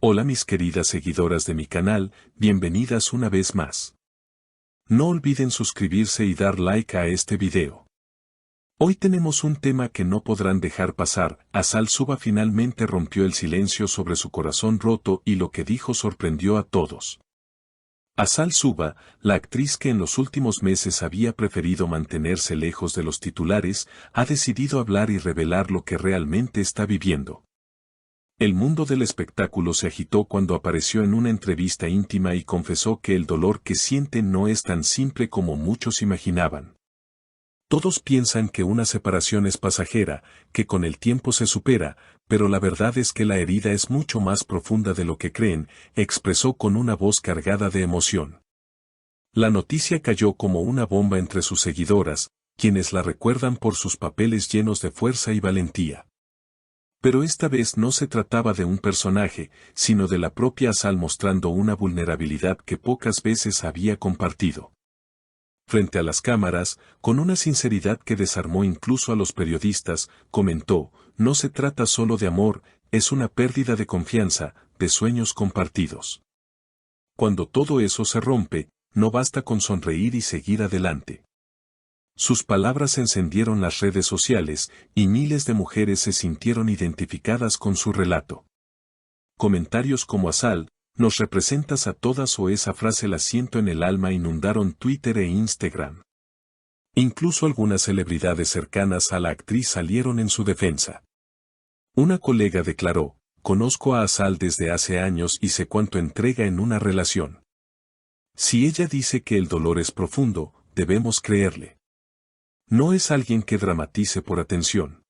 Hola mis queridas seguidoras de mi canal, bienvenidas una vez más. No olviden suscribirse y dar like a este video. Hoy tenemos un tema que no podrán dejar pasar. Asal Suba finalmente rompió el silencio sobre su corazón roto y lo que dijo sorprendió a todos. Asal Suba, la actriz que en los últimos meses había preferido mantenerse lejos de los titulares, ha decidido hablar y revelar lo que realmente está viviendo. El mundo del espectáculo se agitó cuando apareció en una entrevista íntima y confesó que el dolor que siente no es tan simple como muchos imaginaban. Todos piensan que una separación es pasajera, que con el tiempo se supera, pero la verdad es que la herida es mucho más profunda de lo que creen, expresó con una voz cargada de emoción. La noticia cayó como una bomba entre sus seguidoras, quienes la recuerdan por sus papeles llenos de fuerza y valentía. Pero esta vez no se trataba de un personaje, sino de la propia Asal mostrando una vulnerabilidad que pocas veces había compartido. Frente a las cámaras, con una sinceridad que desarmó incluso a los periodistas, comentó: "No se trata solo de amor, es una pérdida de confianza, de sueños compartidos. Cuando todo eso se rompe, no basta con sonreír y seguir adelante". Sus palabras encendieron las redes sociales, y miles de mujeres se sintieron identificadas con su relato. Comentarios como "Asal, nos representas a todas" o "esa frase la siento en el alma" inundaron Twitter e Instagram. Incluso algunas celebridades cercanas a la actriz salieron en su defensa. Una colega declaró: "Conozco a Asal desde hace años y sé cuánto entrega en una relación. Si ella dice que el dolor es profundo, debemos creerle. No es alguien que dramatice por atención".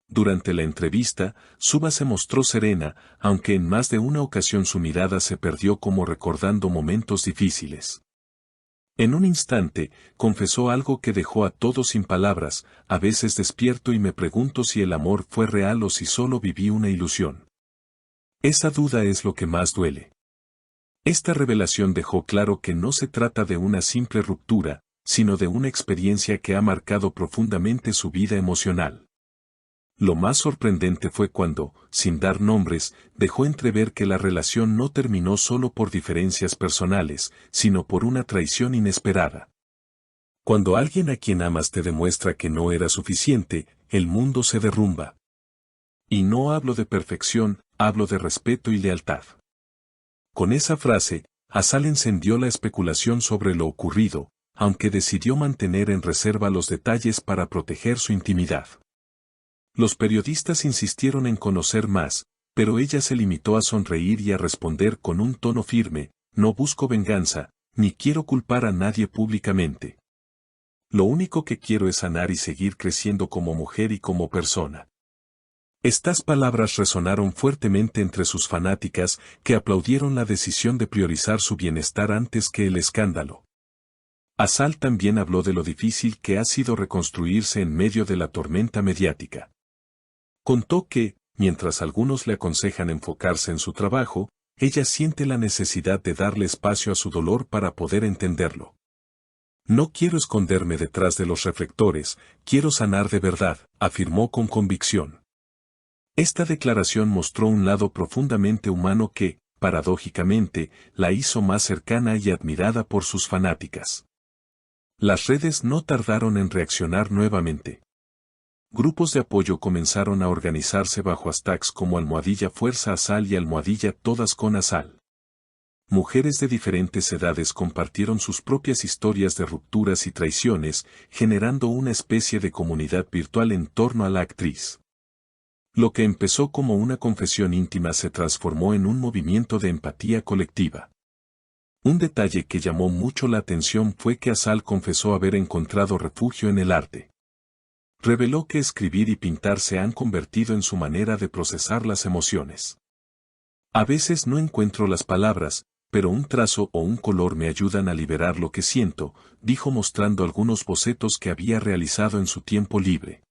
Durante la entrevista, Suba se mostró serena, aunque en más de una ocasión su mirada se perdió como recordando momentos difíciles. En un instante, confesó algo que dejó a todos sin palabras: "A veces despierto y me pregunto si el amor fue real o si solo viví una ilusión. Esa duda es lo que más duele". Esta revelación dejó claro que no se trata de una simple ruptura, sino de una experiencia que ha marcado profundamente su vida emocional. Lo más sorprendente fue cuando, sin dar nombres, dejó entrever que la relación no terminó solo por diferencias personales, sino por una traición inesperada. Cuando alguien a quien amas te demuestra que no era suficiente, el mundo se derrumba. Y no hablo de perfección, hablo de respeto y lealtad. Con esa frase, Asal encendió la especulación sobre lo ocurrido, aunque decidió mantener en reserva los detalles para proteger su intimidad. Los periodistas insistieron en conocer más, pero ella se limitó a sonreír y a responder con un tono firme: "No busco venganza, ni quiero culpar a nadie públicamente. Lo único que quiero es sanar y seguir creciendo como mujer y como persona". Estas palabras resonaron fuertemente entre sus fanáticas, que aplaudieron la decisión de priorizar su bienestar antes que el escándalo. Asal también habló de lo difícil que ha sido reconstruirse en medio de la tormenta mediática. Contó que, mientras algunos le aconsejan enfocarse en su trabajo, ella siente la necesidad de darle espacio a su dolor para poder entenderlo. "No quiero esconderme detrás de los reflectores, quiero sanar de verdad", afirmó con convicción. Esta declaración mostró un lado profundamente humano que, paradójicamente, la hizo más cercana y admirada por sus fanáticas. Las redes no tardaron en reaccionar nuevamente. Grupos de apoyo comenzaron a organizarse bajo hashtags como #Fuerza Asal y #Todas con Asal. Mujeres de diferentes edades compartieron sus propias historias de rupturas y traiciones, generando una especie de comunidad virtual en torno a la actriz. Lo que empezó como una confesión íntima se transformó en un movimiento de empatía colectiva. Un detalle que llamó mucho la atención fue que Asal confesó haber encontrado refugio en el arte. Reveló que escribir y pintar se han convertido en su manera de procesar las emociones. "A veces no encuentro las palabras, pero un trazo o un color me ayudan a liberar lo que siento", dijo mostrando algunos bocetos que había realizado en su tiempo libre.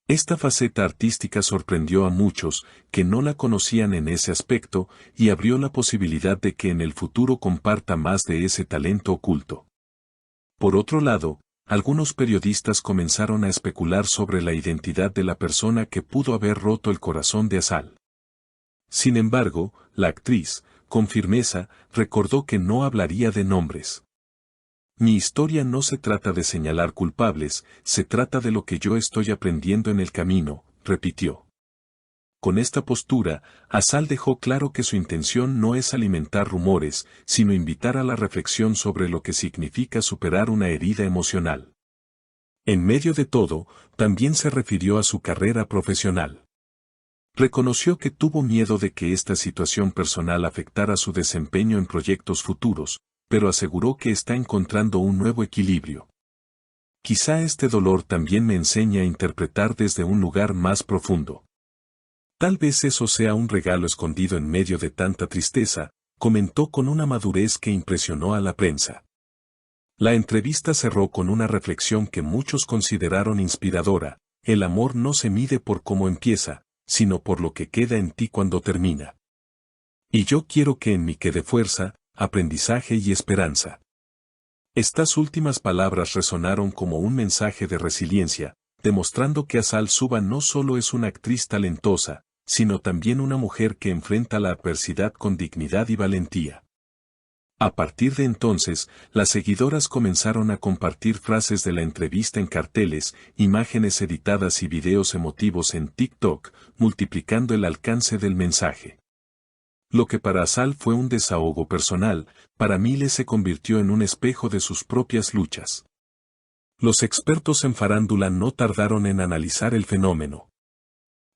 Esta faceta artística sorprendió a muchos, que no la conocían en ese aspecto, y abrió la posibilidad de que en el futuro comparta más de ese talento oculto. Por otro lado, algunos periodistas comenzaron a especular sobre la identidad de la persona que pudo haber roto el corazón de Asal. Sin embargo, la actriz, con firmeza, recordó que no hablaría de nombres. Mi historia no se trata de señalar culpables, se trata de lo que yo estoy aprendiendo en el camino, repitió. Con esta postura, Azal dejó claro que su intención no es alimentar rumores, sino invitar a la reflexión sobre lo que significa superar una herida emocional. En medio de todo, también se refirió a su carrera profesional. Reconoció que tuvo miedo de que esta situación personal afectara su desempeño en proyectos futuros, pero aseguró que está encontrando un nuevo equilibrio. Quizá este dolor también me enseñe a interpretar desde un lugar más profundo. Tal vez eso sea un regalo escondido en medio de tanta tristeza, comentó con una madurez que impresionó a la prensa. La entrevista cerró con una reflexión que muchos consideraron inspiradora: el amor no se mide por cómo empieza, sino por lo que queda en ti cuando termina. Y yo quiero que en mí quede fuerza, aprendizaje y esperanza. Estas últimas palabras resonaron como un mensaje de resiliencia, demostrando que Azal Suba no solo es una actriz talentosa, sino también una mujer que enfrenta la adversidad con dignidad y valentía. A partir de entonces, las seguidoras comenzaron a compartir frases de la entrevista en carteles, imágenes editadas y videos emotivos en TikTok, multiplicando el alcance del mensaje. Lo que para Azal fue un desahogo personal, para miles se convirtió en un espejo de sus propias luchas. Los expertos en farándula no tardaron en analizar el fenómeno.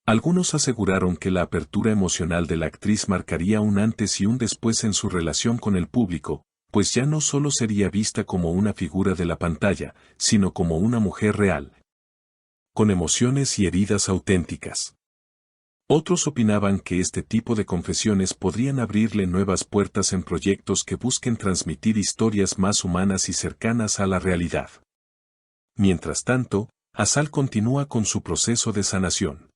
Algunos aseguraron que la apertura emocional de la actriz marcaría un antes y un después en su relación con el público, pues ya no solo sería vista como una figura de la pantalla, sino como una mujer real, con emociones y heridas auténticas. Otros opinaban que este tipo de confesiones podrían abrirle nuevas puertas en proyectos que busquen transmitir historias más humanas y cercanas a la realidad. Mientras tanto, Azal continúa con su proceso de sanación.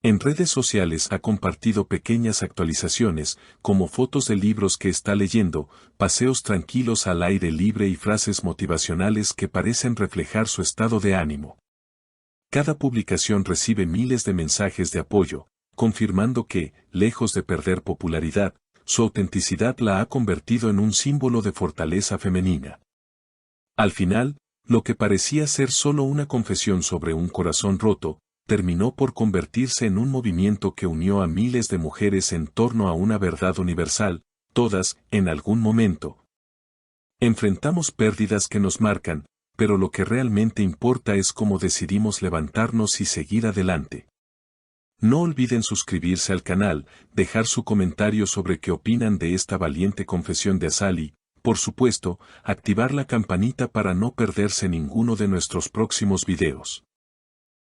En redes sociales ha compartido pequeñas actualizaciones, como fotos de libros que está leyendo, paseos tranquilos al aire libre y frases motivacionales que parecen reflejar su estado de ánimo. Cada publicación recibe miles de mensajes de apoyo, confirmando que, lejos de perder popularidad, su autenticidad la ha convertido en un símbolo de fortaleza femenina. Al final, lo que parecía ser solo una confesión sobre un corazón roto, terminó por convertirse en un movimiento que unió a miles de mujeres en torno a una verdad universal: todas, en algún momento, enfrentamos pérdidas que nos marcan, pero lo que realmente importa es cómo decidimos levantarnos y seguir adelante. No olviden suscribirse al canal, dejar su comentario sobre qué opinan de esta valiente confesión de Azal y, por supuesto, activar la campanita para no perderse ninguno de nuestros próximos videos.